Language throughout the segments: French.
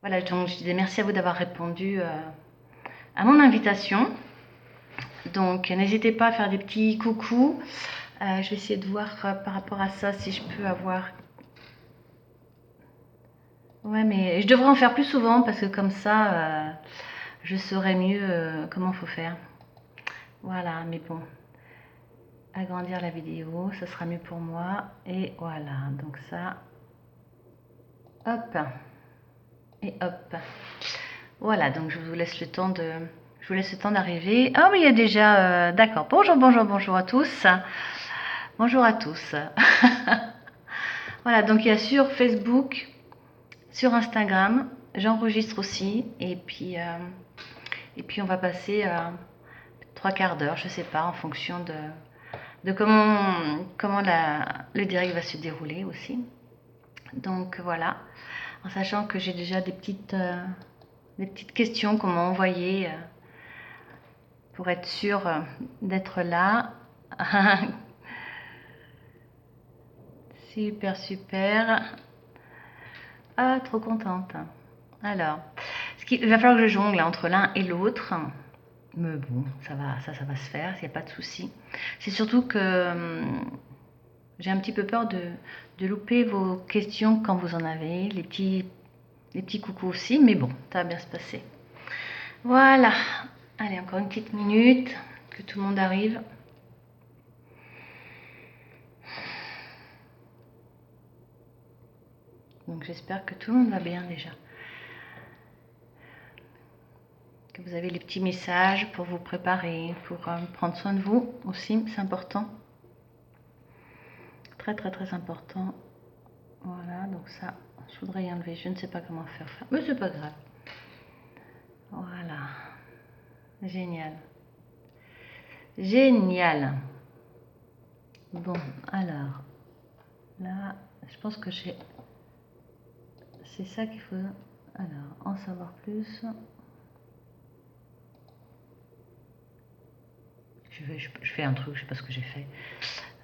Voilà, donc je disais merci à vous d'avoir répondu à mon invitation. Donc n'hésitez pas à faire des petits coucous. Je vais essayer de voir par rapport à ça si je peux avoir... Ouais, mais je devrais en faire plus souvent parce que comme ça, je saurais mieux comment faut faire. Voilà, mais bon, agrandir la vidéo, ça sera mieux pour moi. Et voilà, donc ça, hop, et hop. Voilà, donc je vous laisse le temps de... Je vous laisse le temps d'arriver. Ah oui, il y a déjà... D'accord. Bonjour, bonjour, bonjour à tous. Bonjour à tous. Voilà, donc il y a sur Facebook, sur Instagram. J'enregistre aussi. Et puis on va passer 3/4 d'heure, je sais pas, en fonction de comment le direct va se dérouler aussi. Donc voilà, en sachant que j'ai déjà des petites questions qu'on m'a envoyées pour être sûr d'être là. Super, super. Ah, trop contente. Alors, il va falloir que je jongle entre l'un et l'autre. Mais bon, ça va se faire, il n'y a pas de souci. C'est surtout que j'ai un petit peu peur de louper vos questions quand vous en avez, les petits coucous aussi, mais bon, ça va bien se passer. Voilà. Allez, encore une petite minute, que tout le monde arrive. Donc j'espère que tout le monde va bien déjà. Que vous avez les petits messages pour vous préparer, pour prendre soin de vous aussi, c'est important. Très très très important. Voilà, donc ça, je voudrais y enlever, je ne sais pas comment faire, mais c'est pas grave. Voilà, génial. Génial. Bon, alors, là, je pense que c'est ça qu'il faut, alors, en savoir plus. Je fais un truc, je sais pas ce que j'ai fait,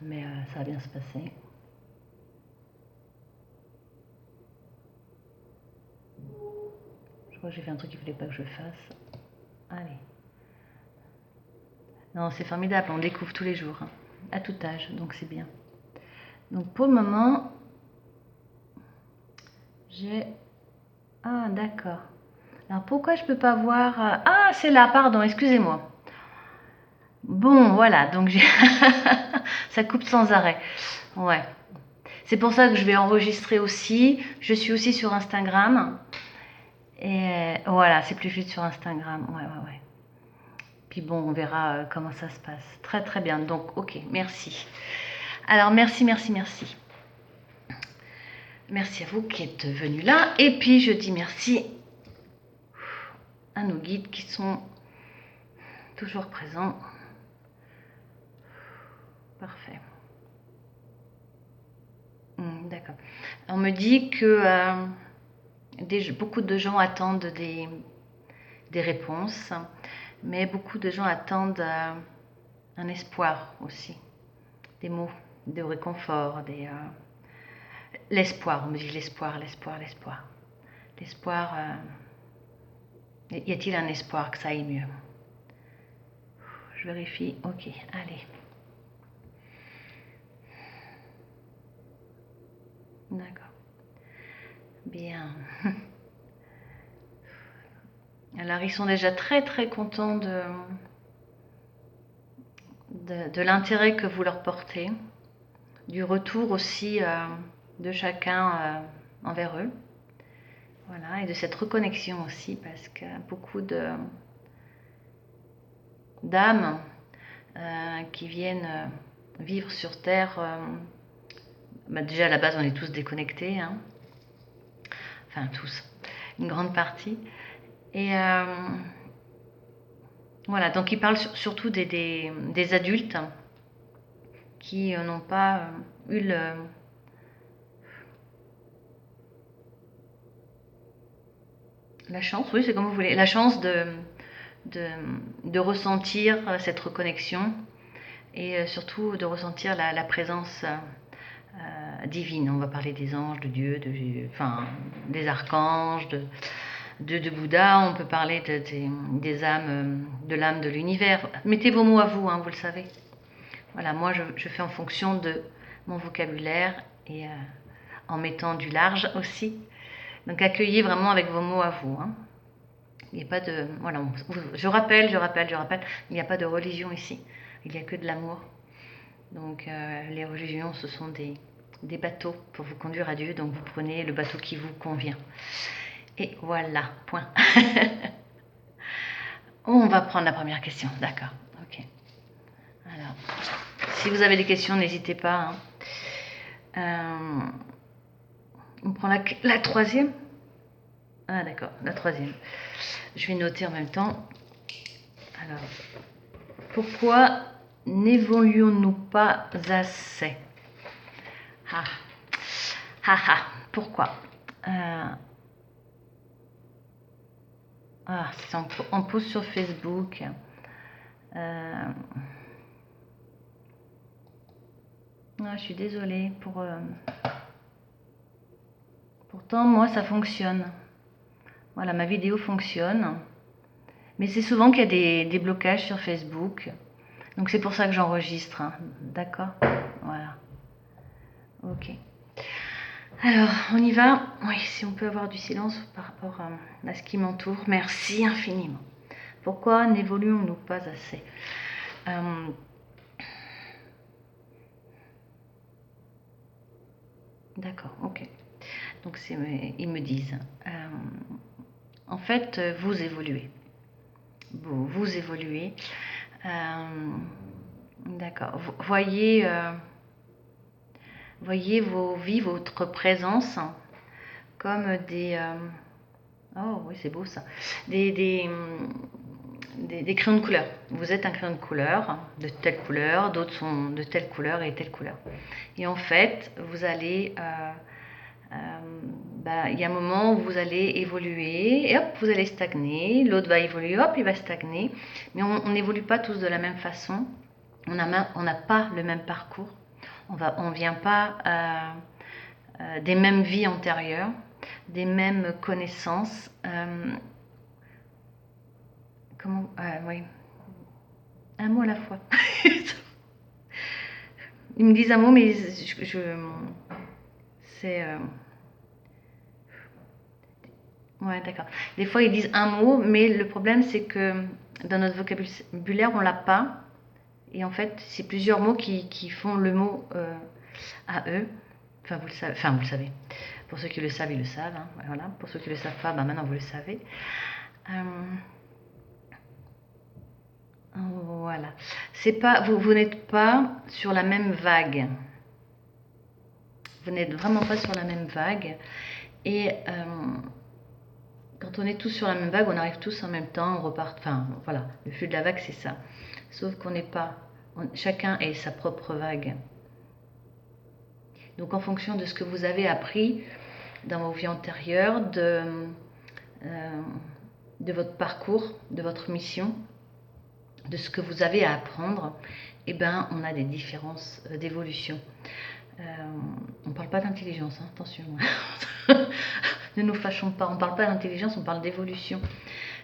mais ça va bien se passer. Je crois que j'ai fait un truc qu'il ne fallait pas que je fasse. Allez. Non, c'est formidable, on découvre tous les jours, hein, à tout âge, donc c'est bien. Donc pour le moment, j'ai... Ah, d'accord. Alors pourquoi je peux pas voir... Ah, c'est là, pardon, excusez-moi. Bon, voilà, donc j'ai... ça coupe sans arrêt. Ouais. C'est pour ça que je vais enregistrer aussi. Je suis aussi sur Instagram. Et voilà, c'est plus fluide sur Instagram. Ouais, ouais, ouais. Puis bon, on verra comment ça se passe. Très, très bien. Donc, ok, merci. Alors, merci, merci, merci. Merci à vous qui êtes venus là. Et puis, je dis merci à nos guides qui sont toujours présents. Parfait. D'accord. On me dit que beaucoup de gens attendent des réponses, mais beaucoup de gens attendent un espoir aussi, des mots de réconfort, l'espoir. On me dit l'espoir, l'espoir, l'espoir. L'espoir, y a-t-il un espoir que ça aille mieux? Je vérifie, ok, allez. D'accord. Bien. Alors, ils sont déjà très très contents de l'intérêt que vous leur portez, du retour aussi de chacun envers eux. Voilà, et de cette reconnexion aussi, parce que beaucoup d'âmes qui viennent vivre sur Terre, déjà à la base on est tous déconnectés, hein. Enfin tous, une grande partie. Et voilà, donc il parle surtout des adultes qui n'ont pas eu la chance, oui c'est comme vous voulez, la chance de ressentir cette reconnexion et surtout de ressentir la présence divine. On va parler des anges, de Dieu, enfin, des archanges, de Bouddha, on peut parler des âmes, de l'âme de l'univers. Mettez vos mots à vous, hein, vous le savez. Voilà, moi je fais en fonction de mon vocabulaire et en mettant du large aussi. Donc accueillez vraiment avec vos mots à vous. Hein. Il n'y a pas de... Voilà, je rappelle, il n'y a pas de religion ici. Il n'y a que de l'amour. Donc les religions, ce sont des bateaux pour vous conduire à Dieu. Donc vous prenez le bateau qui vous convient. Et voilà, point. On va prendre la première question, d'accord. Ok. Alors, si vous avez des questions, n'hésitez pas. Hein. On prend la troisième. Ah d'accord, la troisième. Je vais noter en même temps. Alors, pourquoi n'évoluons-nous pas assez? Ah, pourquoi c'est en pose sur Facebook. Je suis désolée pour... Pourtant, moi, ça fonctionne. Voilà, ma vidéo fonctionne. Mais c'est souvent qu'il y a des blocages sur Facebook. Donc c'est pour ça que j'enregistre. Hein. D'accord? Voilà. Ok. Alors, on y va. Oui, si on peut avoir du silence par rapport à ce qui m'entoure. Merci infiniment. Pourquoi n'évoluons-nous pas assez? D'accord, ok. Donc ils me disent. En fait, vous évoluez. Vous évoluez. D'accord. Voyez vos vies, votre présence comme des... oh oui, c'est beau ça. Des crayons de couleur. Vous êtes un crayon de couleur, de telle couleur, d'autres sont de telle couleur et telle couleur. Et en fait, vous allez... il y a un moment où vous allez évoluer et hop, vous allez stagner. L'autre va évoluer, hop, il va stagner. Mais on n'évolue pas tous de la même façon. On n'a pas le même parcours. On vient pas des mêmes vies antérieures, des mêmes connaissances. Oui. Un mot à la fois. Ils me disent un mot, mais c'est... Ouais, d'accord. Des fois, ils disent un mot, mais le problème, c'est que dans notre vocabulaire, on l'a pas. Et en fait, c'est plusieurs mots qui font le mot à eux. Enfin, vous le savez. Pour ceux qui le savent, ils le savent. Hein. Voilà. Pour ceux qui ne le savent pas, maintenant, vous le savez. Voilà. C'est pas, vous n'êtes pas sur la même vague. Vous n'êtes vraiment pas sur la même vague. Et quand on est tous sur la même vague, on arrive tous en même temps, on repart. Enfin, voilà, le flux de la vague, c'est ça. Sauf qu'on n'est pas. Chacun est sa propre vague. Donc, en fonction de ce que vous avez appris dans vos vies antérieures, de votre parcours, de votre mission, de ce que vous avez à apprendre, eh ben, on a des différences d'évolution. On ne parle pas d'intelligence, hein, attention. Ne nous fâchons pas, on ne parle pas d'intelligence, on parle d'évolution.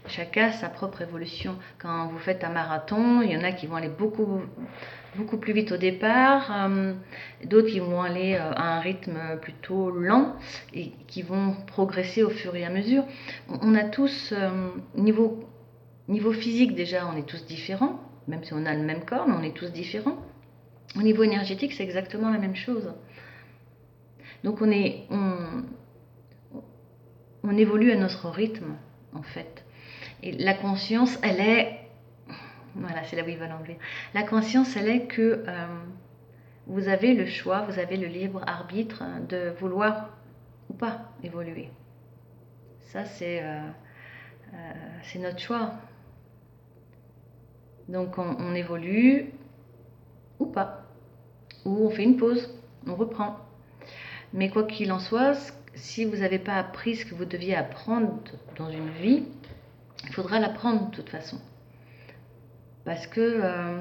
Chacun a sa propre évolution. Quand vous faites un marathon, il y en a qui vont aller beaucoup plus vite au départ, d'autres qui vont aller à un rythme plutôt lent et qui vont progresser au fur et à mesure. On a tous, niveau physique déjà, on est tous différents, même si on a le même corps, mais on est tous différents. Au niveau énergétique, c'est exactement la même chose. Donc on évolue à notre rythme, en fait. Et la conscience, elle est... Voilà, c'est là où il va l'enlever. La conscience, elle est que vous avez le choix, vous avez le libre arbitre de vouloir ou pas évoluer. Ça, c'est notre choix. Donc on évolue ou pas. Ou on fait une pause, on reprend. Mais quoi qu'il en soit, si vous n'avez pas appris ce que vous deviez apprendre dans une vie, il faudra l'apprendre de toute façon. Parce que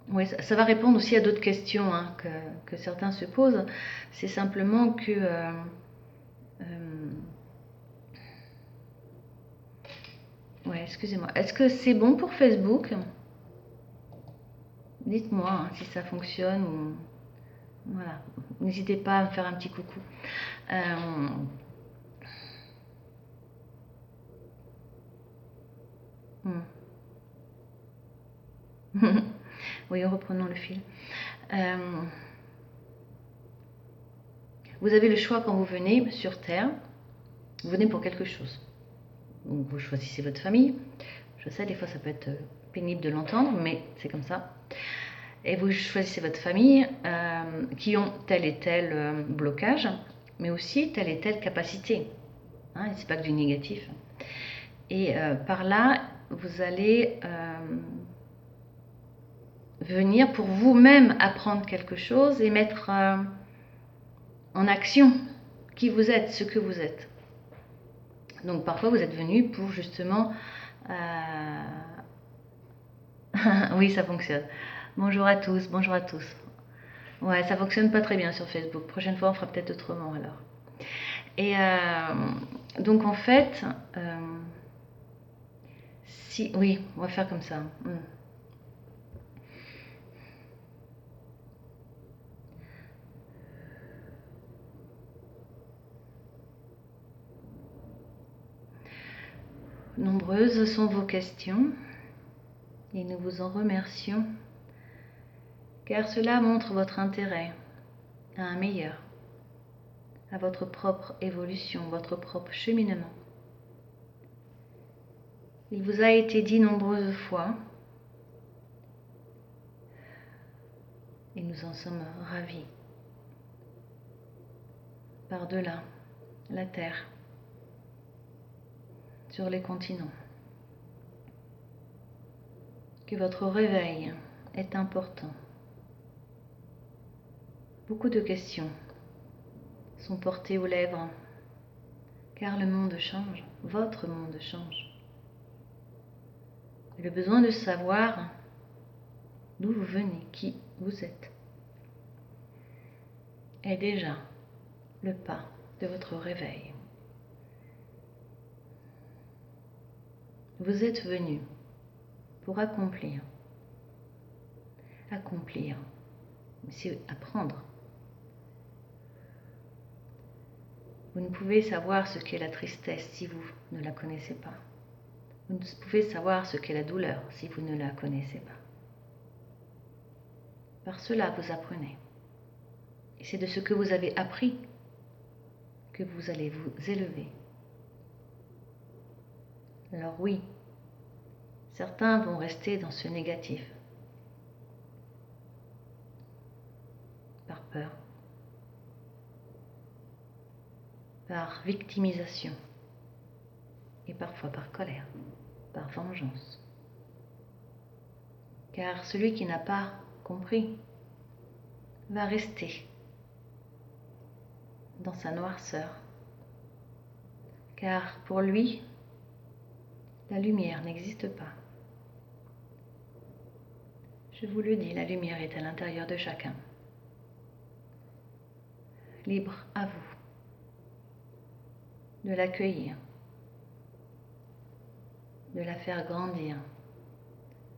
oui, ça va répondre aussi à d'autres questions hein, que certains se posent. C'est simplement que Ouais, excusez-moi. Est-ce que c'est bon pour Facebook? Dites-moi hein, si ça fonctionne ou... Voilà. N'hésitez pas à me faire un petit coucou. Euh, hmm. Oui, reprenons le fil. Euh, vous avez le choix quand vous venez sur Terre. Vous venez pour quelque chose. Donc vous choisissez votre famille. Je sais, des fois ça peut être pénible de l'entendre, mais c'est comme ça. Et vous choisissez votre famille qui ont tel et tel blocage, mais aussi telle et telle capacité. Hein, et c'est pas que du négatif. Et par là, vous allez venir pour vous-même apprendre quelque chose et mettre en action qui vous êtes, ce que vous êtes. Donc parfois vous êtes venu pour justement... oui, ça fonctionne. Bonjour à tous, bonjour à tous. Ouais, ça fonctionne pas très bien sur Facebook. Prochaine fois, on fera peut-être autrement alors. Et donc en fait, si... Oui, on va faire comme ça. Nombreuses sont vos questions et nous vous en remercions car cela montre votre intérêt à un meilleur, à votre propre évolution, votre propre cheminement. Il vous a été dit nombreuses fois et nous en sommes ravis. Par-delà la terre, sur les continents, que votre réveil est important. Beaucoup de questions sont portées aux lèvres, car le monde change, votre monde change. Et le besoin de savoir d'où vous venez, qui vous êtes, est déjà le pas de votre réveil. Vous êtes venu pour accomplir. Accomplir, c'est apprendre. Vous ne pouvez savoir ce qu'est la tristesse si vous ne la connaissez pas. Vous ne pouvez savoir ce qu'est la douleur si vous ne la connaissez pas. Par cela, vous apprenez. Et c'est de ce que vous avez appris que vous allez vous élever. Alors oui, certains vont rester dans ce négatif, par peur, par victimisation et parfois par colère, par vengeance. Car celui qui n'a pas compris va rester dans sa noirceur. Car pour lui, la lumière n'existe pas. Je vous le dis, la lumière est à l'intérieur de chacun. Libre à vous de l'accueillir, de la faire grandir,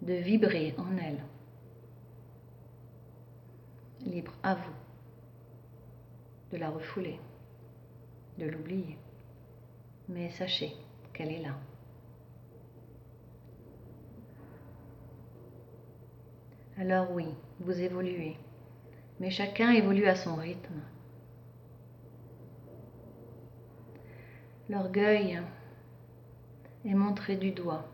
de vibrer en elle. Libre à vous de la refouler, de l'oublier. Mais sachez qu'elle est là. Alors oui, vous évoluez, mais chacun évolue à son rythme. L'orgueil est montré du doigt.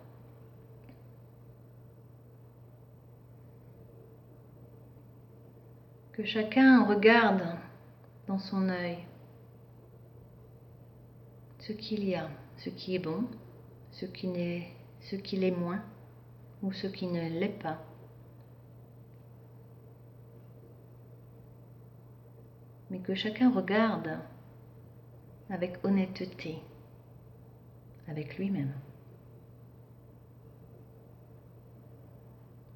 Que chacun regarde dans son œil ce qu'il y a, ce qui est bon, ce qui l'est moins ou ce qui ne l'est pas. Mais que chacun regarde avec honnêteté, avec lui-même.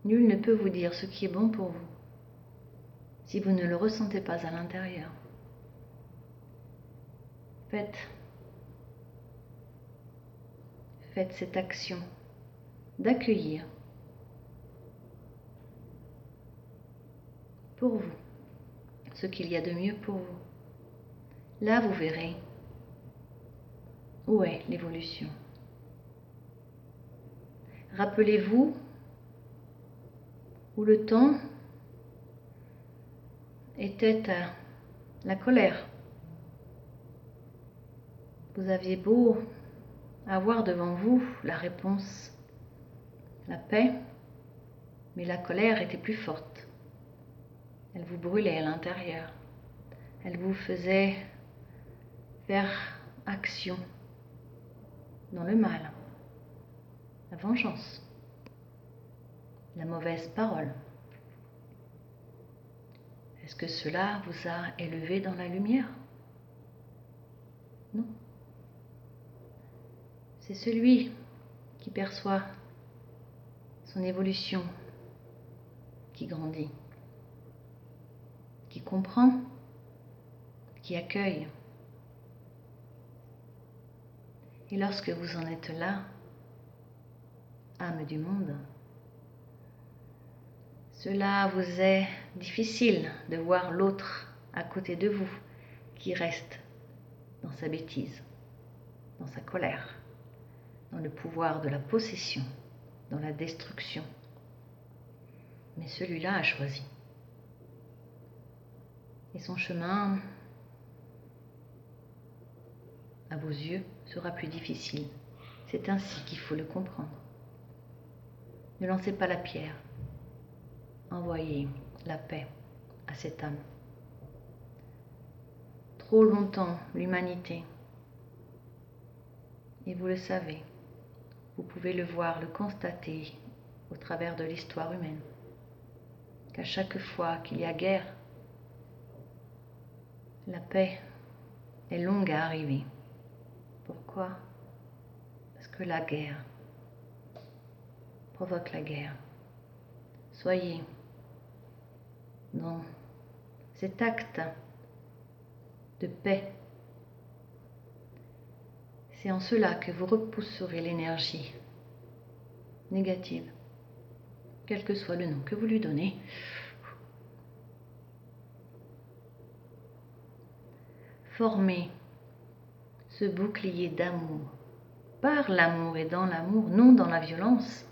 Nul ne peut vous dire ce qui est bon pour vous si vous ne le ressentez pas à l'intérieur. Faites cette action d'accueillir pour vous ce qu'il y a de mieux pour vous. Là, vous verrez où est l'évolution. Rappelez-vous où le temps était à la colère. Vous aviez beau avoir devant vous la réponse, la paix, mais la colère était plus forte. Elle vous brûlait à l'intérieur. Elle vous faisait faire action dans le mal, la vengeance, la mauvaise parole. Est-ce que cela vous a élevé dans la lumière? Non. C'est celui qui perçoit son évolution qui grandit, qui comprend, qui accueille. Et lorsque vous en êtes là, âme du monde, cela vous est difficile de voir l'autre à côté de vous qui reste dans sa bêtise, dans sa colère, dans le pouvoir de la possession, dans la destruction. Mais celui-là a choisi. Et son chemin, à vos yeux, sera plus difficile. C'est ainsi qu'il faut le comprendre. Ne lancez pas la pierre. Envoyez la paix à cette âme. Trop longtemps, l'humanité, et vous le savez, vous pouvez le voir, le constater au travers de l'histoire humaine, qu'à chaque fois qu'il y a guerre, la paix est longue à arriver. Pourquoi? Parce que la guerre provoque la guerre. Soyez dans cet acte de paix. C'est en cela que vous repousserez l'énergie négative, quel que soit le nom que vous lui donnez. Formez ce bouclier d'amour, par l'amour et dans l'amour, non dans la violence,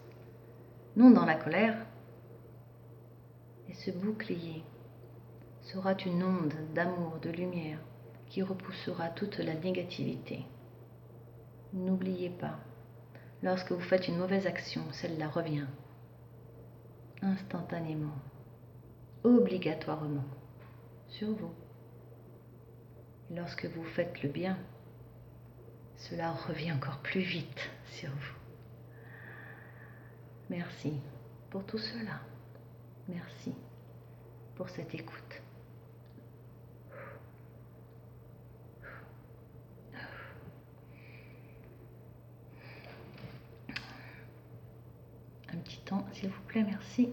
non dans la colère. Et ce bouclier sera une onde d'amour, de lumière, qui repoussera toute la négativité. N'oubliez pas, lorsque vous faites une mauvaise action, celle-là revient instantanément, obligatoirement, sur vous. Et lorsque vous faites le bien, cela revient encore plus vite sur vous. Merci pour tout cela. Merci pour cette écoute. Un petit temps, s'il vous plaît, merci.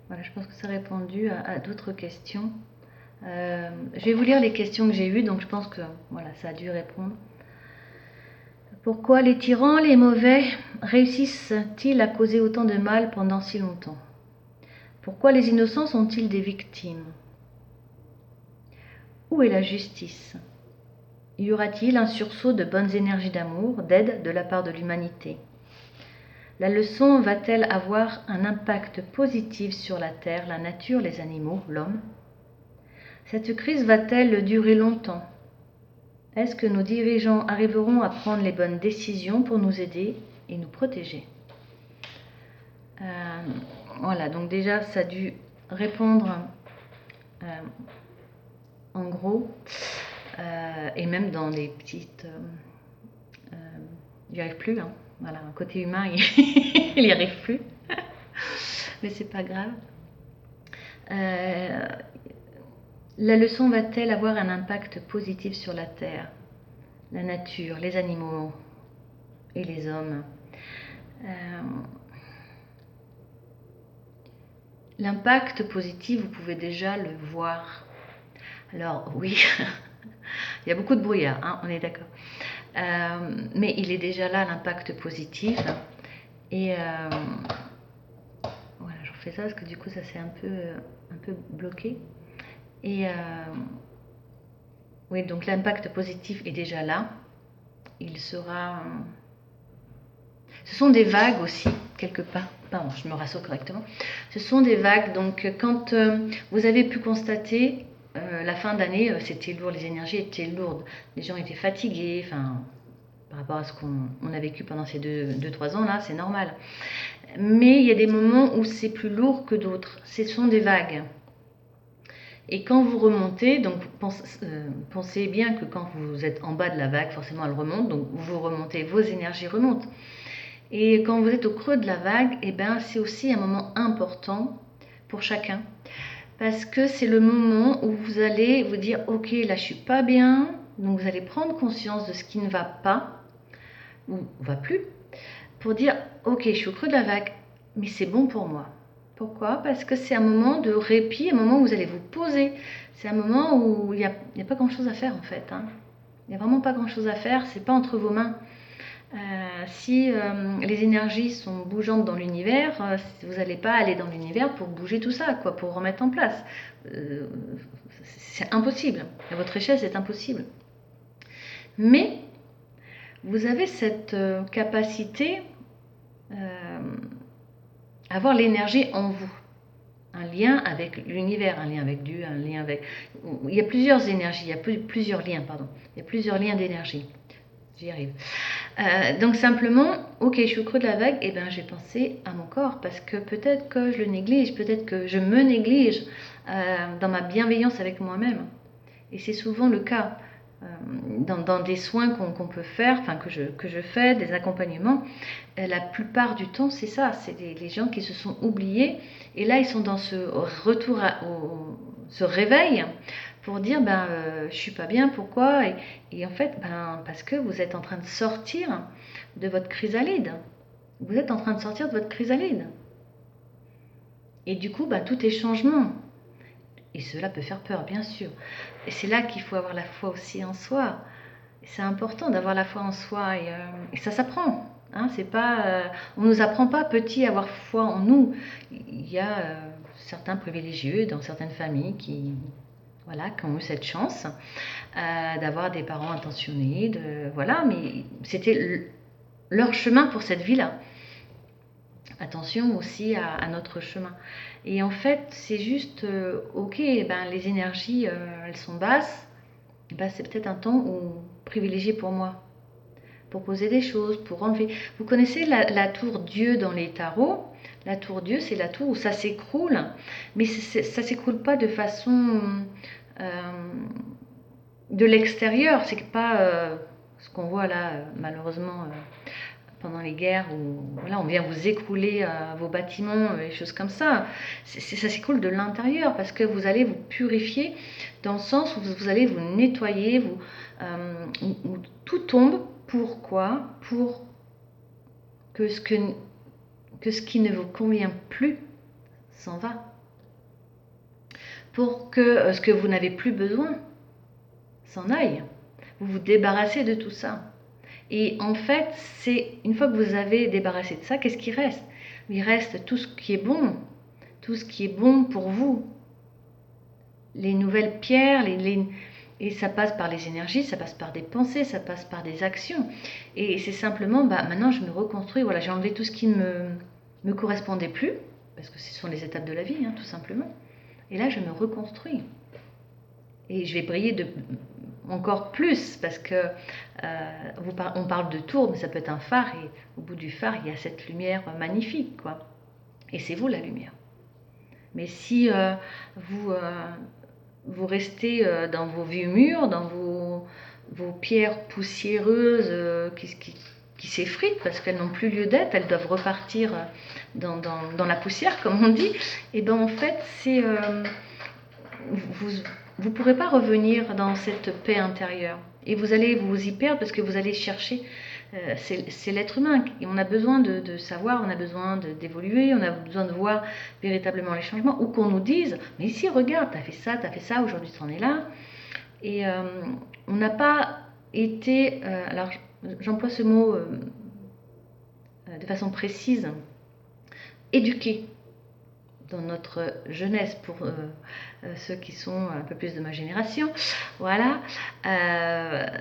Voilà, je pense que ça a répondu à d'autres questions. Je vais vous lire les questions que j'ai eues, donc je pense que voilà, ça a dû répondre. Pourquoi les tyrans, les mauvais, réussissent-ils à causer autant de mal pendant si longtemps? Pourquoi les innocents sont-ils des victimes? Où est la justice? Y aura-t-il un sursaut de bonnes énergies d'amour, d'aide de la part de l'humanité? La leçon va-t-elle avoir un impact positif sur la terre, la nature, les animaux, l'homme? Cette crise va-t-elle durer longtemps? Est-ce que nos dirigeants arriveront à prendre les bonnes décisions pour nous aider et nous protéger? Voilà, donc déjà ça a dû répondre en gros, et même dans les petites... j'y arrive plus, hein. Voilà, un côté humain, il n'y arrive plus. Mais c'est pas grave. La leçon va-t-elle avoir un impact positif sur la terre, la nature, les animaux et les hommes? L'impact positif, vous pouvez déjà le voir. Alors oui, Il y a beaucoup de brouillard, hein, on est d'accord. Mais il est déjà là, l'impact positif. Et voilà, je refais ça parce que du coup, ça s'est un peu bloqué. Et oui, donc l'impact positif est déjà là. Il sera... Ce sont des vagues aussi, quelque part. Pardon, je me rassois correctement. Ce sont des vagues, donc quand vous avez pu constater, la fin d'année, c'était lourd, les énergies étaient lourdes. Les gens étaient fatigués, enfin, par rapport à ce qu'on a vécu pendant ces 2-3 ans là, c'est normal. Mais il y a des moments où c'est plus lourd que d'autres. Ce sont des vagues. Et quand vous remontez, donc pensez bien que quand vous êtes en bas de la vague, forcément elle remonte, donc vous remontez, vos énergies remontent. Et quand vous êtes au creux de la vague, eh ben, c'est aussi un moment important pour chacun. Parce que c'est le moment où vous allez vous dire, ok, là je suis pas bien, donc vous allez prendre conscience de ce qui ne va pas, ou va plus, pour dire, ok, je suis au creux de la vague, mais c'est bon pour moi. Pourquoi? Parce que c'est un moment de répit, un moment où vous allez vous poser. C'est un moment où il n'y a pas grand chose à faire en fait. Hein. Il n'y a vraiment pas grand chose à faire, c'est pas entre vos mains. Si les énergies sont bougeantes dans l'univers, vous n'allez pas aller dans l'univers pour bouger tout ça, quoi, pour remettre en place. C'est impossible. À votre échelle, c'est impossible. Mais vous avez cette capacité à avoir l'énergie en vous. Un lien avec l'univers, un lien avec Dieu, un lien avec... Il y a plusieurs énergies, il y a plusieurs liens, pardon. Il y a plusieurs liens d'énergie. J'y arrive. Donc simplement, ok, je suis au creux de la vague, et ben j'ai pensé à mon corps parce que peut-être que je le néglige, peut-être que je me néglige dans ma bienveillance avec moi-même. Et c'est souvent le cas dans des soins qu'on peut faire, enfin que je fais, des accompagnements. La plupart du temps, c'est ça, c'est les gens qui se sont oubliés et là ils sont dans ce retour ce réveil pour dire ben je suis pas bien, pourquoi et en fait ben parce que vous êtes en train de sortir de votre chrysalide. Vous êtes en train de sortir de votre chrysalide. Et du coup ben tout est changement. Et cela peut faire peur, bien sûr. Et c'est là qu'il faut avoir la foi aussi en soi. C'est important d'avoir la foi en soi et ça s'apprend. Hein, c'est pas, on ne nous apprend pas petit à avoir foi en nous. Il y a certains privilégiés dans certaines familles qui ont eu cette chance d'avoir des parents intentionnés. Voilà, mais c'était leur chemin pour cette vie-là. Attention aussi à notre chemin. Et en fait, c'est juste, ok, ben, les énergies, elles sont basses. Ben, c'est peut-être un temps privilégié pour moi, pour poser des choses, pour enlever. Vous connaissez la tour Dieu dans les tarots? La tour Dieu, c'est la tour où ça s'écroule, mais ça s'écroule pas de façon de l'extérieur. C'est pas ce qu'on voit là, malheureusement. Pendant les guerres où voilà, on vient vous écrouler vos bâtiments, des choses comme ça. Ça s'écoule de l'intérieur parce que vous allez vous purifier dans le sens où vous allez vous nettoyer, où tout tombe. Pourquoi? Pour que ce qui ne vous convient plus s'en va. Pour que ce que vous n'avez plus besoin s'en aille. Vous vous débarrassez de tout ça. Et en fait, c'est une fois que vous avez débarrassé de ça, qu'est-ce qui reste? Il reste tout ce qui est bon, tout ce qui est bon pour vous. Les nouvelles pierres, et ça passe par les énergies, ça passe par des pensées, ça passe par des actions. Et c'est simplement, maintenant je me reconstruis, voilà, j'ai enlevé tout ce qui ne me correspondait plus, parce que ce sont les étapes de la vie, hein, tout simplement. Et là, je me reconstruis. Et je vais briller encore plus parce que on parle de tour, mais ça peut être un phare et au bout du phare, il y a cette lumière magnifique, quoi. Et c'est vous la lumière. Mais si vous restez dans vos vieux murs, dans vos pierres poussiéreuses qui s'effritent parce qu'elles n'ont plus lieu d'être, elles doivent repartir dans la poussière, comme on dit, et ben en fait, c'est vous ne pourrez pas revenir dans cette paix intérieure. Et vous allez vous y perdre parce que vous allez chercher, c'est l'être humain. Et on a besoin de savoir, on a besoin d'évoluer, on a besoin de voir véritablement les changements. Ou qu'on nous dise, mais ici, regarde, t'as fait ça, aujourd'hui tu en es là. Et on n'a pas été, alors j'emploie ce mot de façon précise, éduqué dans notre jeunesse pour ceux qui sont un peu plus de ma génération, voilà.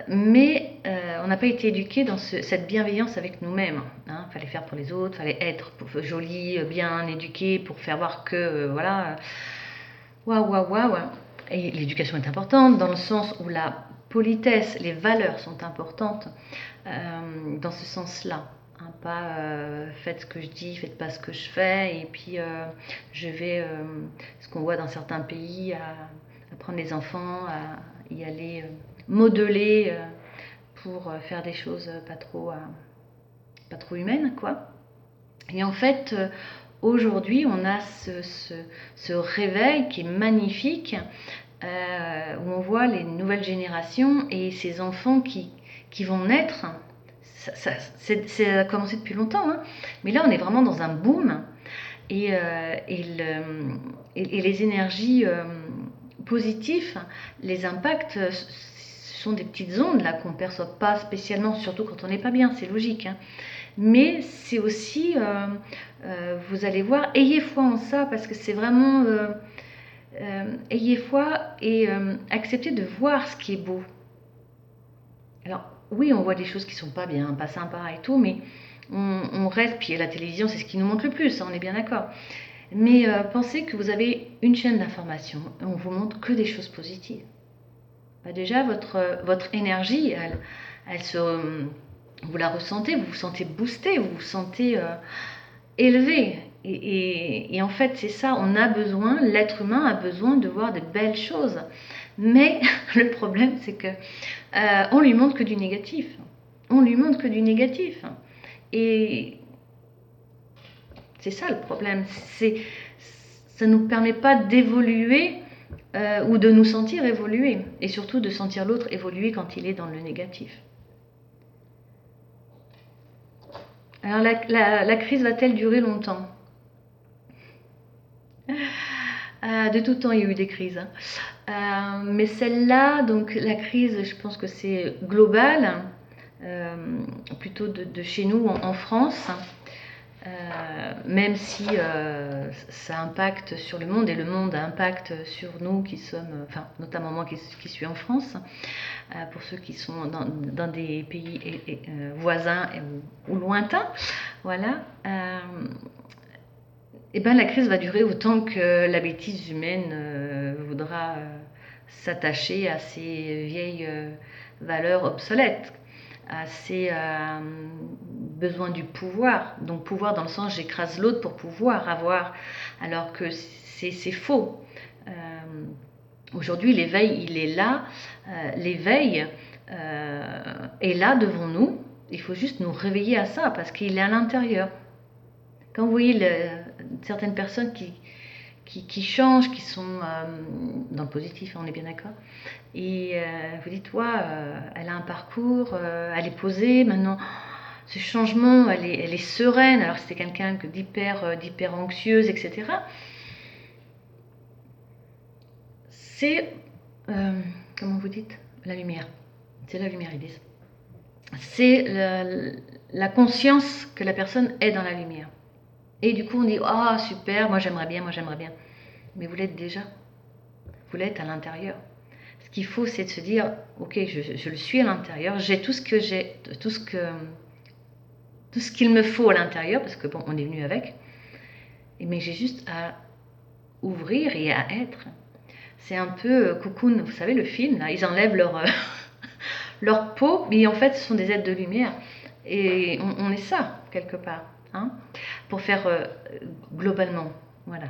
Mais on n'a pas été éduqué dans cette bienveillance avec nous-mêmes. Hein. Fallait faire pour les autres, fallait être joli, bien éduqué pour faire voir que voilà. Waouh, waouh, waouh. Et l'éducation est importante dans le sens où la politesse, les valeurs sont importantes dans ce sens-là. Hein, pas faites ce que je dis, faites pas ce que je fais, et puis je vais, ce qu'on voit dans certains pays, à prendre les enfants, à y aller modeler pour faire des choses pas trop humaines, quoi. Et en fait, aujourd'hui, on a ce réveil qui est magnifique, où on voit les nouvelles générations et ces enfants qui vont naître. Ça a commencé depuis longtemps, hein, mais là on est vraiment dans un boom et les énergies positives, les impacts, ce sont des petites ondes là qu'on ne perçoit pas spécialement, surtout quand on n'est pas bien, c'est logique. Hein. Mais c'est aussi, vous allez voir, ayez foi en ça parce que c'est vraiment, ayez foi et acceptez de voir ce qui est beau. Alors oui, on voit des choses qui sont pas bien, pas sympas et tout, mais on reste, puis la télévision c'est ce qui nous montre le plus, hein, on est bien d'accord. Mais pensez que vous avez une chaîne d'information et on vous montre que des choses positives. Bah déjà, votre énergie, elle se, vous la ressentez, vous vous sentez boosté, vous vous sentez élevé. Et en fait, c'est ça, on a besoin, l'être humain a besoin de voir de belles choses. Mais le problème, c'est que on lui montre que du négatif. On lui montre que du négatif. Et c'est ça le problème. Ça ne nous permet pas d'évoluer ou de nous sentir évoluer. Et surtout de sentir l'autre évoluer quand il est dans le négatif. Alors la crise va-t-elle durer longtemps ? De tout temps, il y a eu des crises. Mais celle-là, donc la crise, je pense que c'est global, plutôt de chez nous en France, même si ça impacte sur le monde et le monde impacte sur nous qui sommes, enfin notamment moi qui suis en France, pour ceux qui sont dans des pays voisins ou lointains, voilà. Eh ben, la crise va durer autant que la bêtise humaine voudra s'attacher à ces vieilles valeurs obsolètes, à ces besoins du pouvoir. Donc pouvoir dans le sens j'écrase l'autre pour pouvoir avoir, alors que c'est faux. Aujourd'hui l'éveil il est là, l'éveil est là devant nous, il faut juste nous réveiller à ça parce qu'il est à l'intérieur. Quand vous voyez certaines personnes qui changent, qui sont dans le positif, on est bien d'accord, et vous dites, elle a un parcours, elle est posée, maintenant, ce changement, elle est sereine, alors c'était quelqu'un d'hyper anxieuse, etc. C'est, comment vous dites, la lumière. C'est la lumière, ils disent. C'est la conscience que la personne est dans la lumière. Et du coup, on dit, ah super, moi j'aimerais bien. Mais vous l'êtes déjà. Vous l'êtes à l'intérieur. Ce qu'il faut, c'est de se dire, ok, je le suis à l'intérieur, j'ai tout ce qu'il me faut à l'intérieur, parce que bon, on est venu avec, mais j'ai juste à ouvrir et à être. C'est un peu Cocoon, vous savez le film, là, ils enlèvent leur peau, mais en fait, ce sont des êtres de lumière. Et on est ça, quelque part. Hein, pour faire globalement, voilà.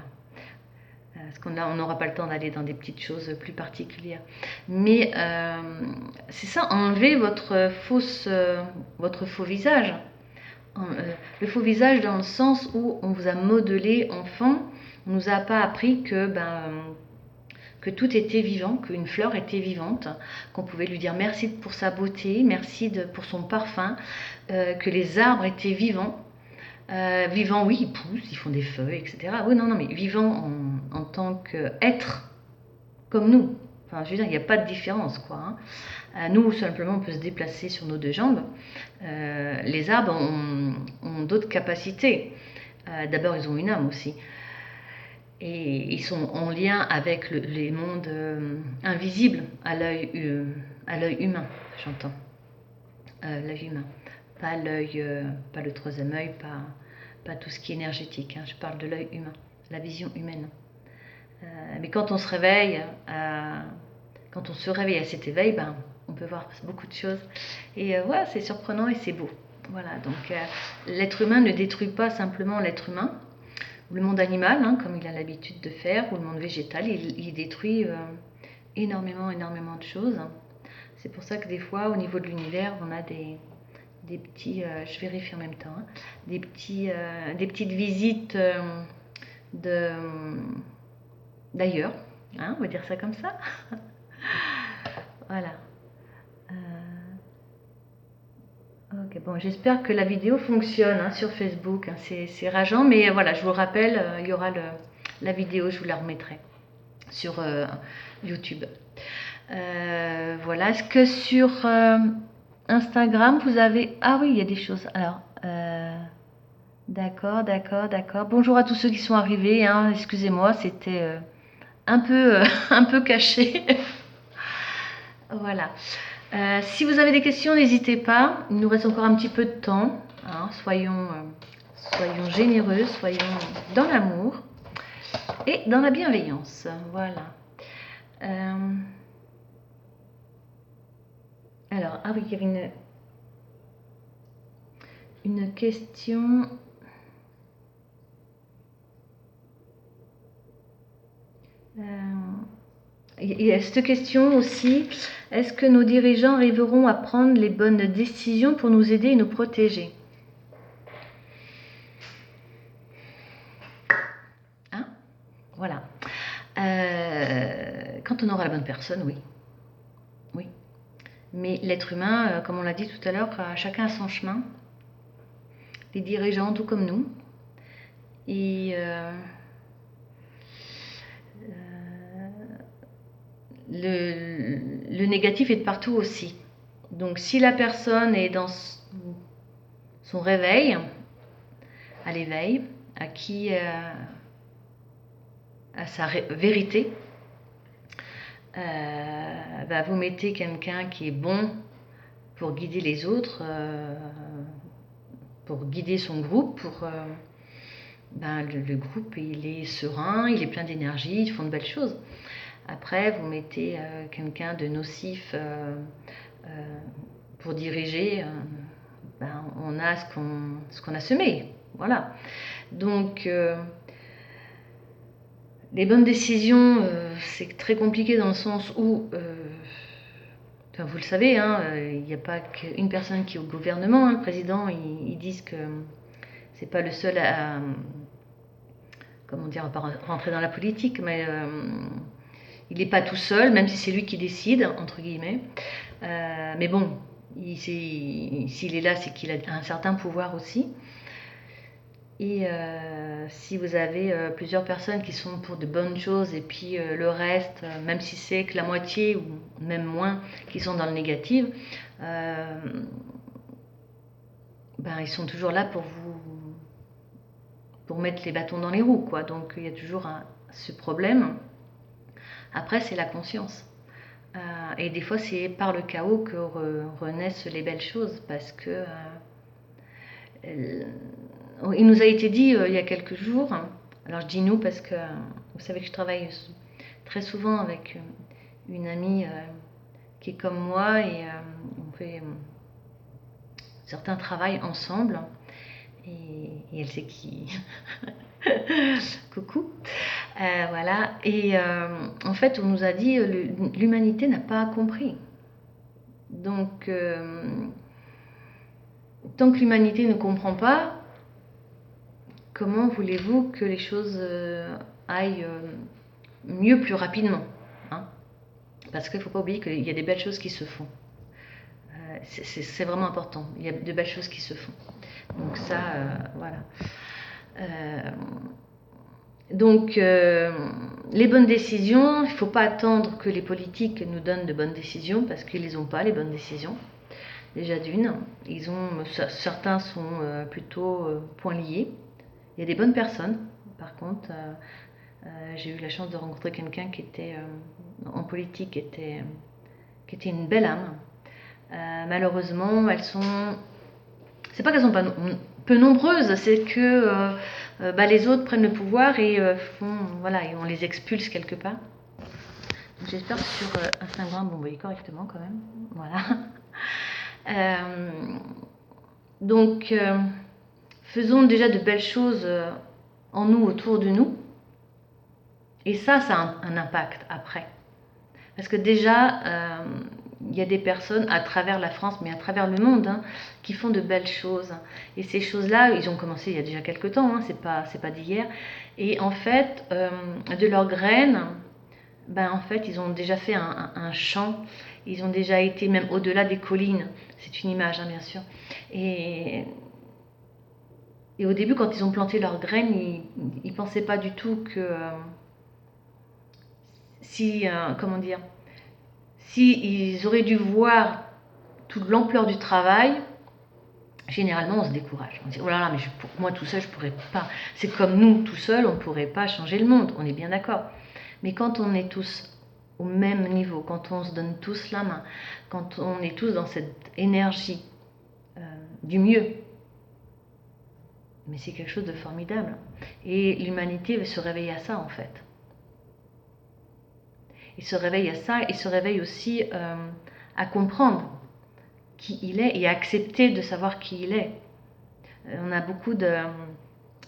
Parce qu'on n'aura pas le temps d'aller dans des petites choses plus particulières. Mais c'est ça, enlever votre faux visage. Le faux visage dans le sens où on vous a modelé enfant, on ne nous a pas appris que tout était vivant, qu'une fleur était vivante, qu'on pouvait lui dire merci pour sa beauté, merci pour son parfum, que les arbres étaient vivants. Vivants, oui, ils poussent, ils font des feuilles, etc. Oui, non, mais vivants en tant qu'être, comme nous. Enfin, je veux dire, il n'y a pas de différence, quoi. Hein. Nous, simplement, on peut se déplacer sur nos deux jambes. Les arbres ont d'autres capacités. D'abord, ils ont une âme aussi. Et ils sont en lien avec les mondes invisibles à l'œil humain, j'entends. L'œil humain. Pas pas le troisième œil, pas tout ce qui est énergétique. Hein. Je parle de l'œil humain, la vision humaine. Mais quand on se réveille, à cet éveil, ben, on peut voir beaucoup de choses. Et ouais, c'est surprenant et c'est beau. Voilà, donc l'être humain ne détruit pas simplement l'être humain, ou le monde animal, hein, comme il a l'habitude de faire, ou le monde végétal, il détruit énormément de choses. C'est pour ça que des fois, au niveau de l'univers, on a des petits, je vérifie en même temps, hein, des petites visites d'ailleurs, hein, on va dire ça comme ça. Voilà. Ok, bon, j'espère que la vidéo fonctionne hein, sur Facebook. Hein, c'est rageant, mais voilà, je vous rappelle, il y aura la vidéo, je vous la remettrai sur YouTube. Voilà, est-ce que sur Instagram, vous avez... Ah oui, il y a des choses. Alors, d'accord. Bonjour à tous ceux qui sont arrivés. Hein, excusez-moi, c'était un peu caché. Voilà. Si vous avez des questions, n'hésitez pas. Il nous reste encore un petit peu de temps. Hein, soyons généreux, soyons dans l'amour et dans la bienveillance. Voilà. Alors, ah oui, il y avait une question. Il y a cette question aussi, est-ce que nos dirigeants arriveront à prendre les bonnes décisions pour nous aider et nous protéger? Hein? Voilà. Quand on aura la bonne personne, oui. Oui. Mais l'être humain, comme on l'a dit tout à l'heure, chacun a son chemin. Les dirigeants, tout comme nous. Et le négatif est de partout aussi. Donc si la personne est dans son réveil, à l'éveil, acquis à sa vérité, bah vous mettez quelqu'un qui est bon pour guider les autres, pour guider son groupe, ben le groupe il est serein, il est plein d'énergie, ils font de belles choses. Après, vous mettez quelqu'un de nocif pour diriger, ben, on a ce qu'on a semé. Voilà. Donc, les bonnes décisions, c'est très compliqué dans le sens où, enfin, vous le savez, hein, il n'y a pas qu'une personne qui est au gouvernement. Hein, le président, ils disent que c'est pas le seul à, comment dire, on va pas rentrer dans la politique, mais il n'est pas tout seul, même si c'est lui qui décide, entre guillemets. Mais bon, s'il est là, c'est qu'il a un certain pouvoir aussi. Et si vous avez plusieurs personnes qui sont pour de bonnes choses et puis le reste, même si c'est que la moitié ou même moins qui sont dans le négatif, ben, ils sont toujours là pour mettre les bâtons dans les roues, quoi. Donc il y a toujours ce problème. Après, c'est la conscience. Et des fois, c'est par le chaos que renaissent les belles choses, parce que il nous a été dit il y a quelques jours, alors je dis nous parce que vous savez que je travaille très souvent avec une amie qui est comme moi et on fait certains travail ensemble et elle sait qui. Coucou. Voilà. Et en fait, on nous a dit l'humanité n'a pas compris. Donc, tant que l'humanité ne comprend pas, comment voulez-vous que les choses aillent mieux plus rapidement, hein? Parce qu'il ne faut pas oublier qu'il y a des belles choses qui se font. C'est vraiment important. Il y a de belles choses qui se font. Donc ça, voilà. Donc, les bonnes décisions, il ne faut pas attendre que les politiques nous donnent de bonnes décisions parce qu'ils ne les ont pas, les bonnes décisions. Déjà d'une, certains sont plutôt point liés. Il y a des bonnes personnes, par contre. J'ai eu la chance de rencontrer quelqu'un qui était en politique, qui était une belle âme. Malheureusement, c'est pas qu'elles sont pas peu nombreuses, c'est que les autres prennent le pouvoir et et on les expulse quelque part. J'espère que sur Instagram, vous voyez correctement quand même. Voilà. Donc, faisons déjà de belles choses en nous, autour de nous. Et ça a un impact après. Parce que déjà, il y a des personnes à travers la France, mais à travers le monde, qui font de belles choses. Et ces choses-là, ils ont commencé il y a déjà quelques temps, c'est pas d'hier. Et en fait, de leurs graines, en fait, ils ont déjà fait un champ. Ils ont déjà été même au-delà des collines. C'est une image, bien sûr. Et au début, quand ils ont planté leurs graines, ils ne pensaient pas du tout que si ils auraient dû voir toute l'ampleur du travail, généralement on se décourage. On dit oh là là, mais moi tout seul je pourrais pas. C'est comme nous tout seul, on ne pourrait pas changer le monde, on est bien d'accord. Mais quand on est tous au même niveau, quand on se donne tous la main, quand on est tous dans cette énergie du mieux, mais c'est quelque chose de formidable. Et l'humanité se réveille à ça en fait. Il se réveille à ça, il se réveille aussi à comprendre qui il est et à accepter de savoir qui il est. On a beaucoup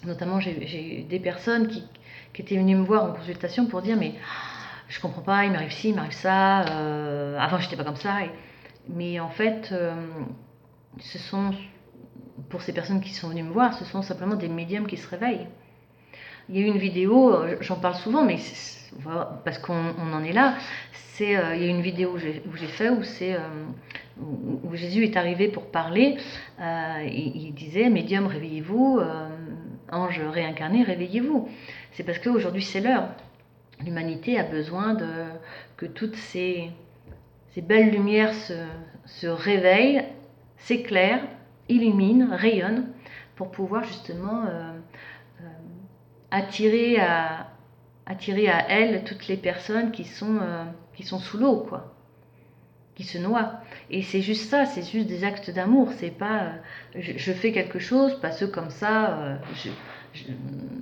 notamment j'ai eu des personnes qui étaient venues me voir en consultation pour dire mais je comprends pas, il m'arrive ci, il m'arrive ça, avant j'étais pas comme ça. Mais en fait, ce sont, pour ces personnes qui sont venues me voir, ce sont simplement des médiums qui se réveillent. Il y a eu une vidéo, j'en parle souvent, mais parce qu'on en est là, il y a une vidéo où j'ai fait où Jésus est arrivé pour parler. Il disait médium, réveillez-vous, ange réincarné, réveillez-vous. C'est parce qu'aujourd'hui c'est l'heure. L'humanité a besoin que toutes ces belles lumières se réveillent, s'éclairent, illuminent, rayonnent pour pouvoir justement attirer à elle toutes les personnes qui sont sous l'eau, quoi, qui se noient. Et c'est juste ça, c'est juste des actes d'amour. C'est pas je fais quelque chose parce que comme ça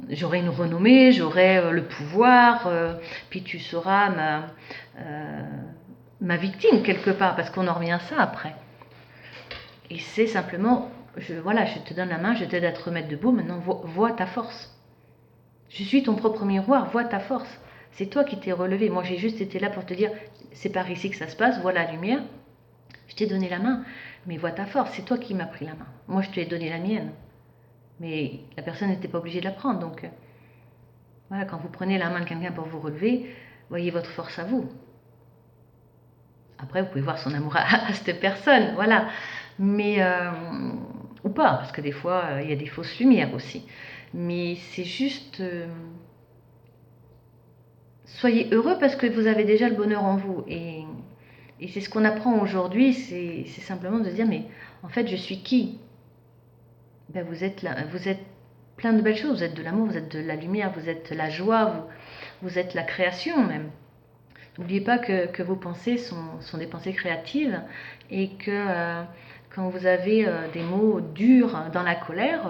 j'aurai une renommée, j'aurai le pouvoir, puis tu seras ma victime quelque part, parce qu'on en revient à ça après. Et c'est simplement je te donne la main, je t'aide à te remettre debout, maintenant vois ta force. Je suis ton propre miroir, vois ta force. C'est toi qui t'es relevé. Moi, j'ai juste été là pour te dire, c'est par ici que ça se passe, voilà la lumière. Je t'ai donné la main, mais vois ta force. C'est toi qui m'as pris la main. Moi, je t'ai donné la mienne. Mais la personne n'était pas obligée de la prendre. Donc, voilà, quand vous prenez la main de quelqu'un pour vous relever, voyez votre force à vous. Après, vous pouvez voir son amour à cette personne, voilà. Mais, ou pas, parce que des fois, il y a des fausses lumières aussi. Mais c'est juste... soyez heureux parce que vous avez déjà le bonheur en vous. Et c'est ce qu'on apprend aujourd'hui, c'est simplement de se dire, mais en fait, je suis qui? Vous êtes là, vous êtes plein de belles choses, vous êtes de l'amour, vous êtes de la lumière, vous êtes la joie, vous êtes la création même. N'oubliez pas que vos pensées sont des pensées créatives et que quand vous avez des mots durs dans la colère,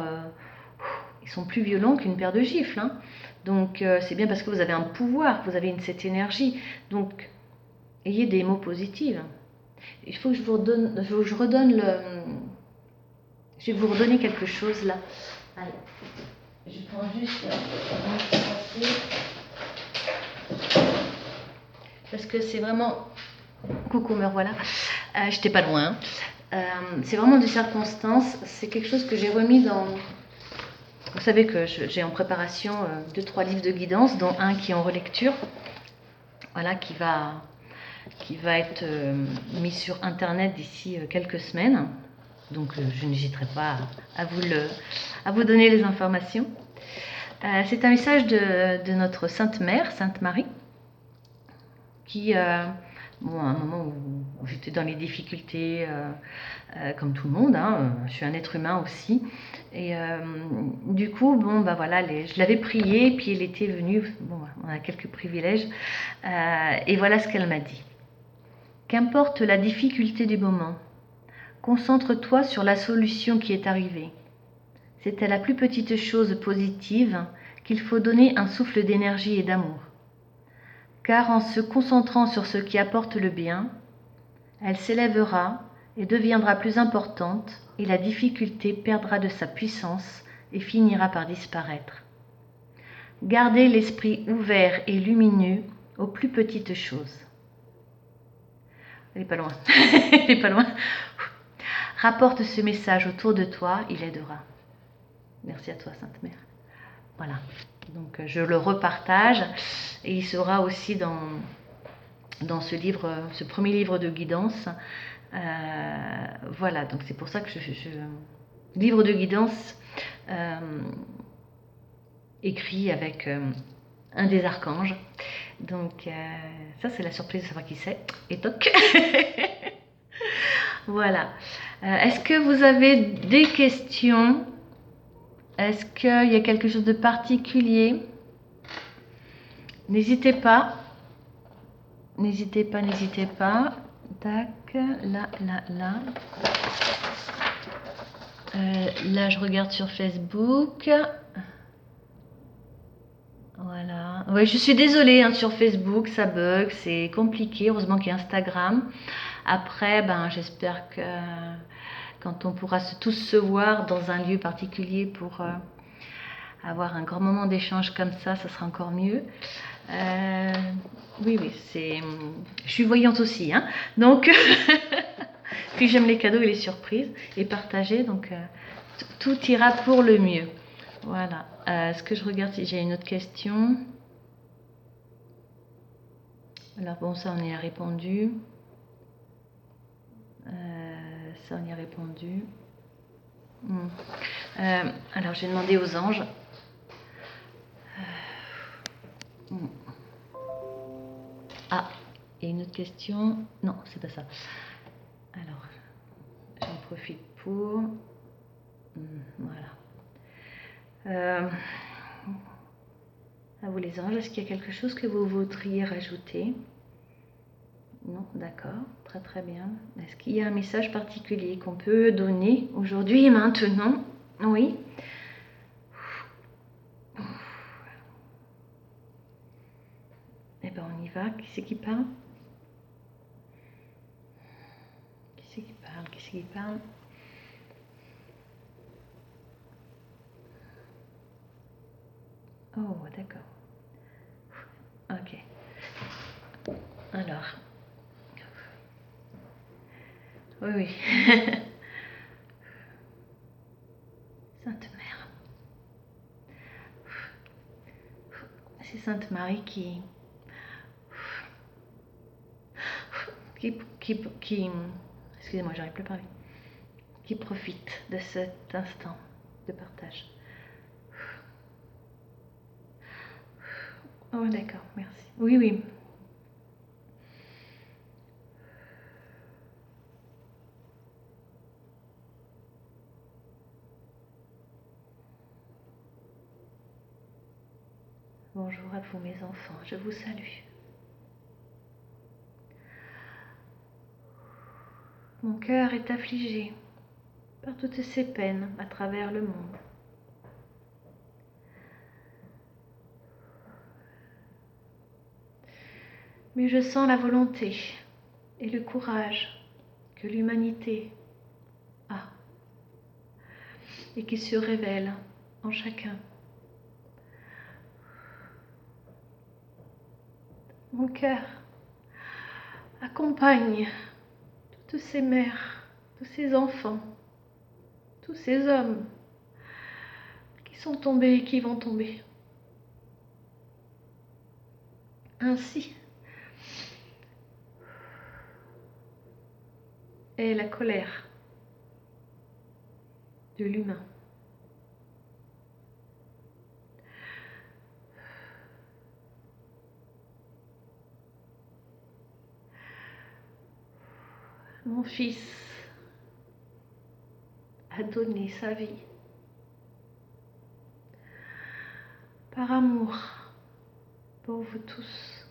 ils sont plus violents qu'une paire de gifles. Donc c'est bien parce que vous avez un pouvoir, vous avez cette énergie. Donc ayez des mots positifs. Il faut que je vous redonne, je vais vous redonner quelque chose là. Allez, je prends juste un petit papier. Parce que c'est vraiment... Coucou, me revoilà. J'étais pas loin. C'est vraiment des circonstances. C'est quelque chose que j'ai remis dans... Vous savez que j'ai en préparation 2-3 livres de guidance, dont un qui est en relecture. Voilà, qui va être mis sur internet d'ici quelques semaines. Donc je n'hésiterai pas à vous donner les informations. C'est un message de notre Sainte Mère, Sainte Marie, qui, bon, à un moment où j'étais dans les difficultés, comme tout le monde, hein, je suis un être humain aussi, et du coup, bon, bah voilà, je l'avais priée, puis elle était venue, bon, on a quelques privilèges, et voilà ce qu'elle m'a dit. Qu'importe la difficulté du moment, concentre-toi sur la solution qui est arrivée. C'est à la plus petite chose positive qu'il faut donner un souffle d'énergie et d'amour. Car en se concentrant sur ce qui apporte le bien, elle s'élèvera et deviendra plus importante et la difficulté perdra de sa puissance et finira par disparaître. Gardez l'esprit ouvert et lumineux aux plus petites choses. Elle n'est pas loin. Elle n'est pas loin. Rapporte ce message autour de toi, il aidera. Merci à toi, Sainte Mère. Voilà. Donc je le repartage et il sera aussi dans ce livre, ce premier livre de guidance. Voilà, donc c'est pour ça que livre de guidance écrit avec un des archanges. Donc ça c'est la surprise de savoir qui c'est. Et toc. Voilà. Est-ce que vous avez des questions? Est-ce qu'il y a quelque chose de particulier? N'hésitez pas. N'hésitez pas, n'hésitez pas. Tac, là. Là, je regarde sur Facebook. Voilà. Ouais, je suis désolée, hein, sur Facebook, ça bug, c'est compliqué. Heureusement qu'il y a Instagram. Après, ben, j'espère que quand on pourra tous se voir dans un lieu particulier pour avoir un grand moment d'échange comme ça sera encore mieux. Oui, je suis voyante aussi, hein, donc puis j'aime les cadeaux et les surprises et partager, donc tout ira pour le mieux. Voilà. Est-ce que je regarde si j'ai une autre question? Alors bon, ça on y a répondu. Ça on y a répondu. Alors j'ai demandé aux anges. Ah, il y a une autre question. Non, c'est pas ça. Alors, j'en profite pour... Voilà. À vous les anges, est-ce qu'il y a quelque chose que vous voudriez rajouter? Non, d'accord, très très bien. Est-ce qu'il y a un message particulier qu'on peut donner aujourd'hui et maintenant? Oui. Eh bien, on y va. Qui c'est qui parle? Qui c'est qui parle? Qui c'est qui parle? Oh, d'accord. Ok. Alors. Oui, oui. Sainte Mère. C'est Sainte Marie qui excusez-moi, j'arrive plus à parler, qui profite de cet instant de partage. Oh, d'accord, merci. Oui, oui. Bonjour à vous mes enfants, je vous salue. Mon cœur est affligé par toutes ces peines à travers le monde. Mais je sens la volonté et le courage que l'humanité a et qui se révèle en chacun. Mon cœur accompagne toutes ces mères, tous ces enfants, tous ces hommes qui sont tombés et qui vont tomber. Ainsi est la colère de l'humain. Mon fils a donné sa vie par amour pour vous tous.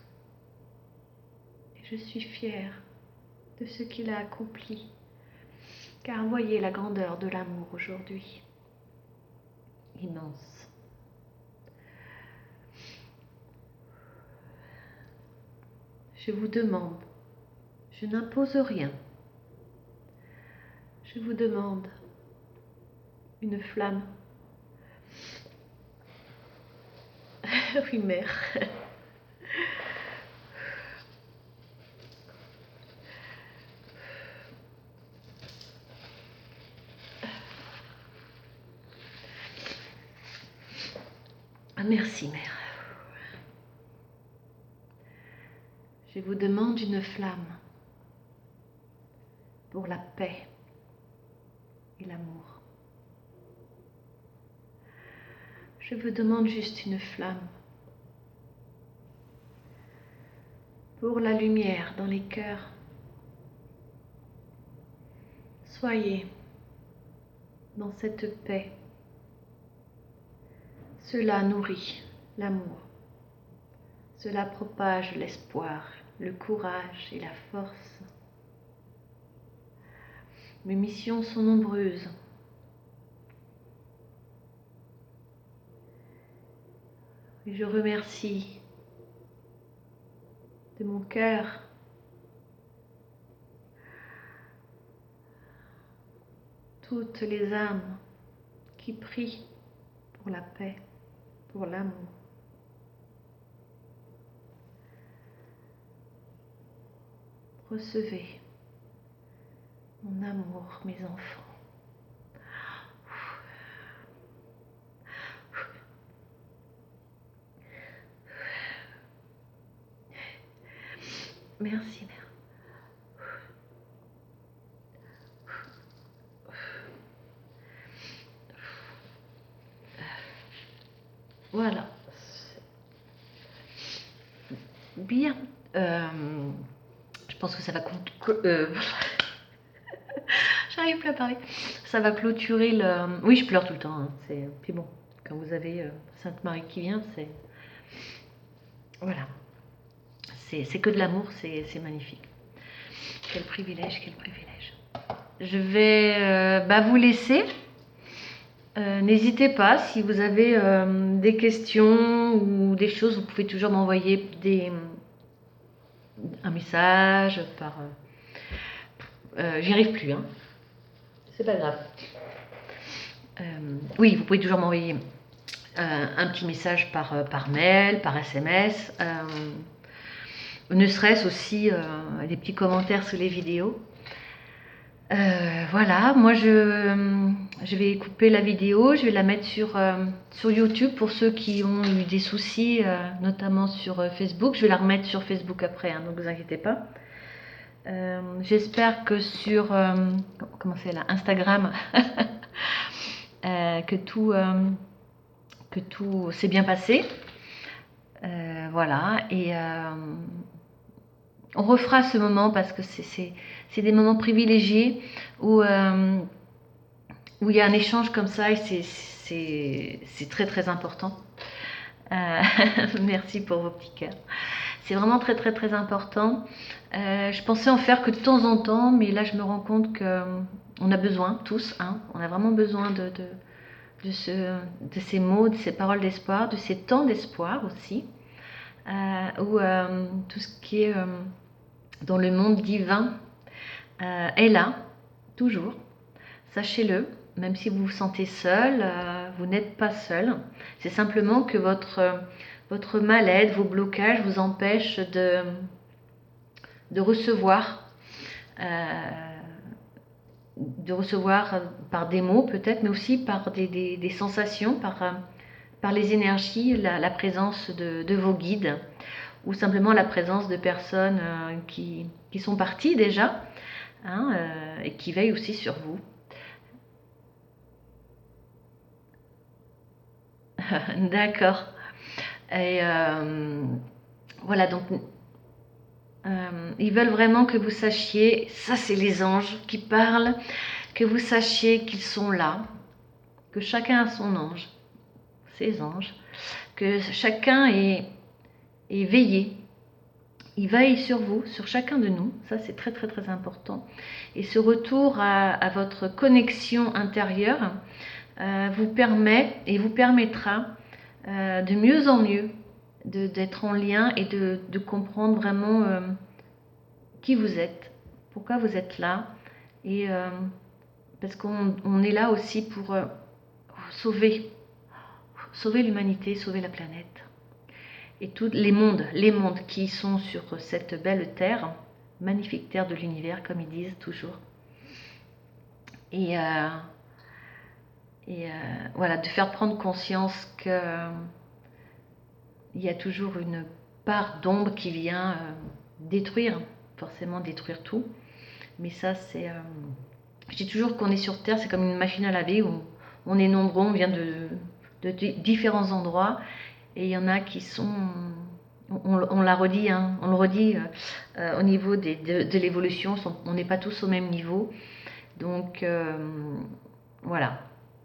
Et je suis fière de ce qu'il a accompli. Car voyez la grandeur de l'amour aujourd'hui. Immense. Je vous demande, je n'impose rien. Je vous demande une flamme. Oui, mère. Ah, merci, mère. Je vous demande une flamme pour la paix et l'amour. Je vous demande juste une flamme pour la lumière dans les cœurs. Soyez dans cette paix. Cela nourrit l'amour. Cela propage l'espoir, le courage et la force. Mes missions sont nombreuses. Et je remercie de mon cœur toutes les âmes qui prient pour la paix, pour l'amour. Recevez mon amour, mes enfants. Merci, mère. Voilà. Bien. Je pense que ça va j'arrive plus à parler. Ça va clôturer le... Oui, je pleure tout le temps. Hein. Puis bon, quand vous avez Sainte Marie qui vient, c'est... Voilà. C'est que de l'amour, c'est magnifique. Quel privilège, quel privilège. Je vais vous laisser. N'hésitez pas, si vous avez des questions ou des choses, vous pouvez toujours m'envoyer un message par... j'y arrive plus, hein. C'est pas grave. Oui, vous pouvez toujours m'envoyer un petit message par mail, par SMS, ne serait-ce aussi des petits commentaires sous les vidéos. Voilà, moi je vais couper la vidéo, je vais la mettre sur YouTube pour ceux qui ont eu des soucis, notamment sur Facebook. Je vais la remettre sur Facebook après, hein, donc ne vous inquiétez pas. J'espère que sur comment c'est là, Instagram que tout s'est bien passé. Voilà, et on refera ce moment parce que c'est des moments privilégiés où il y a un échange comme ça et c'est très très important. Merci pour vos petits cœurs. C'est vraiment très très très important. Je pensais en faire que de temps en temps, mais là je me rends compte que on a besoin tous, hein, on a vraiment besoin de ces mots, de ces paroles d'espoir, de ces temps d'espoir aussi, où tout ce qui est dans le monde divin est là, toujours. Sachez-le, même si vous vous sentez seul, vous n'êtes pas seul. C'est simplement que votre mal-être, vos blocages vous empêchent de recevoir, par des mots peut-être, mais aussi par des sensations, par les énergies, la présence de vos guides, ou simplement la présence de personnes qui sont parties déjà, hein, et qui veillent aussi sur vous. D'accord. Et voilà, donc Ils veulent vraiment que vous sachiez, ça c'est les anges qui parlent, que vous sachiez qu'ils sont là, que chacun a son ange, ses anges, que chacun est veillé. Il veille sur vous, sur chacun de nous, ça c'est très très très important. Et ce retour à votre connexion intérieure vous permet et vous permettra de mieux en mieux d'être en lien et de comprendre vraiment qui vous êtes, pourquoi vous êtes là, et parce qu'on est là aussi pour sauver l'humanité, sauver la planète. Et tous les mondes qui sont sur cette belle terre, magnifique terre de l'univers, comme ils disent toujours. Et voilà, de faire prendre conscience qu'il y a toujours une part d'ombre qui vient détruire, forcément détruire tout. Mais ça, c'est... je dis toujours qu'on est sur Terre, c'est comme une machine à laver où on est nombreux, on vient de différents endroits. Et il y en a qui sont... On l'a redit, hein, on le redit au niveau de l'évolution, on n'est pas tous au même niveau. Donc voilà,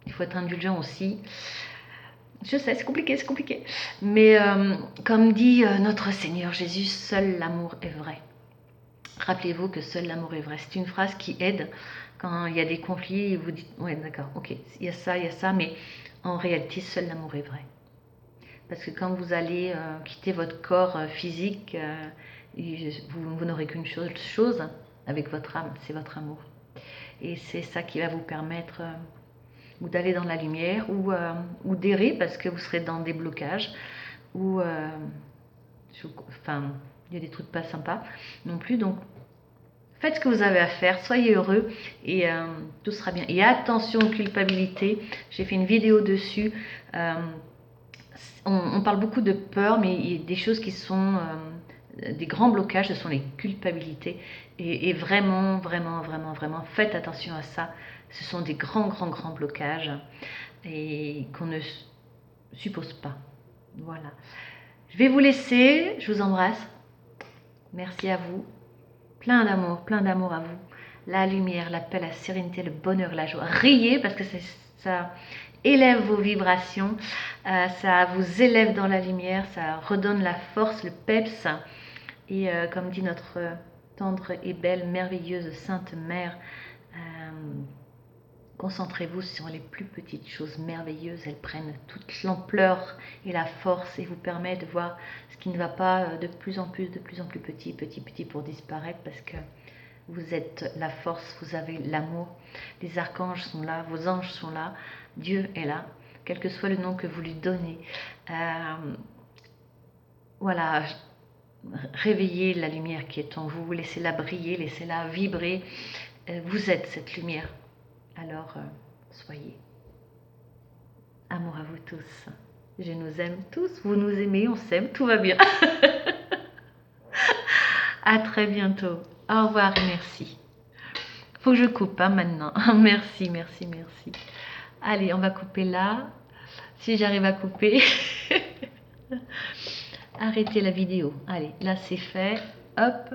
il faut être indulgent aussi. Je sais, c'est compliqué. Mais comme dit notre Seigneur Jésus, seul l'amour est vrai. Rappelez-vous que seul l'amour est vrai. C'est une phrase qui aide quand il y a des conflits et vous dites, ouais d'accord, ok, il y a ça, mais en réalité, seul l'amour est vrai. Parce que quand vous allez quitter votre corps physique, vous n'aurez qu'une chose avec votre âme, c'est votre amour. Et c'est ça qui va vous permettre ou d'aller dans la lumière ou d'errer parce que vous serez dans des blocages ou enfin il y a des trucs pas sympas non plus. Donc faites ce que vous avez à faire, soyez heureux et tout sera bien. Et attention aux culpabilités, j'ai fait une vidéo dessus. On parle beaucoup de peur, mais il y a des choses qui sont des grands blocages, ce sont les culpabilités. Et vraiment, faites attention à ça. Ce sont des grands blocages et qu'on ne suppose pas. Voilà. Je vais vous laisser, je vous embrasse. Merci à vous. Plein d'amour à vous. La lumière, la paix, la sérénité, le bonheur, la joie. Riez parce que ça élève vos vibrations, ça vous élève dans la lumière, ça redonne la force, le peps. Et comme dit notre tendre et belle, merveilleuse Sainte Mère, concentrez-vous sur les plus petites choses merveilleuses. Elles prennent toute l'ampleur et la force et vous permettent de voir ce qui ne va pas de plus en plus petit pour disparaître parce que vous êtes la force, vous avez l'amour. Les archanges sont là, vos anges sont là, Dieu est là, quel que soit le nom que vous lui donnez. Voilà, réveillez la lumière qui est en vous, laissez-la briller, laissez-la vibrer. Vous êtes cette lumière. Alors, soyez. Amour à vous tous. Je nous aime tous, vous nous aimez, on s'aime, tout va bien. À très bientôt. Au revoir et merci. Faut que je coupe hein, maintenant. Merci. Allez, on va couper là. Si j'arrive à couper. Arrêtez la vidéo. Allez, là c'est fait. Hop.